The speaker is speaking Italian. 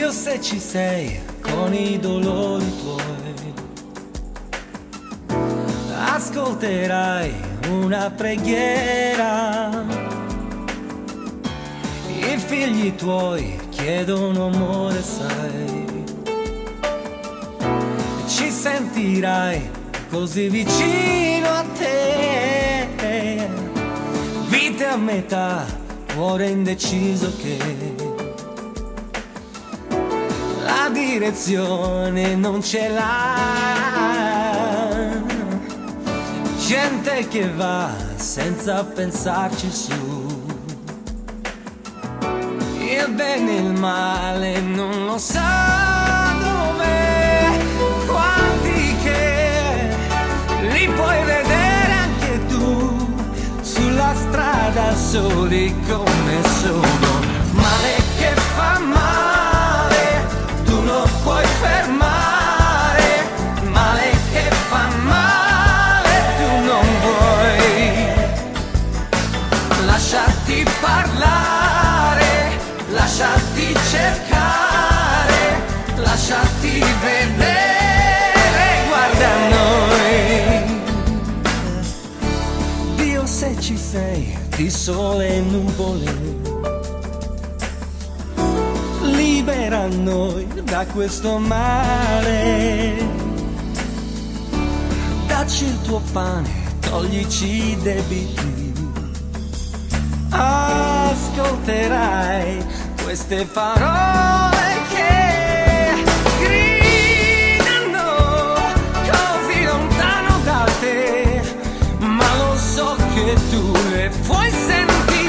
Dio, se ci sei con i dolori tuoi, ascolterai una preghiera. I figli tuoi chiedono amore, sai, ci sentirai così vicino a te. Vite a metà, cuore indeciso che la direzione non ce l'ha. Gente che va senza pensarci su, il bene e il male non lo sa dov'è. Quanti che li puoi vedere anche tu sulla strada soli come sono. Male che fa male, tu non puoi fermare. Male che fa male, tu non vuoi lasciarti parlare, lasciarti cercare, lasciarti vedere. Guarda noi, Dio, se ci sei di sole e nuvole, libera noi da questo male. Dacci il tuo pane, toglici i debiti. Ascolterai queste parole che gridano così lontano da te, ma lo so che tu le puoi sentire.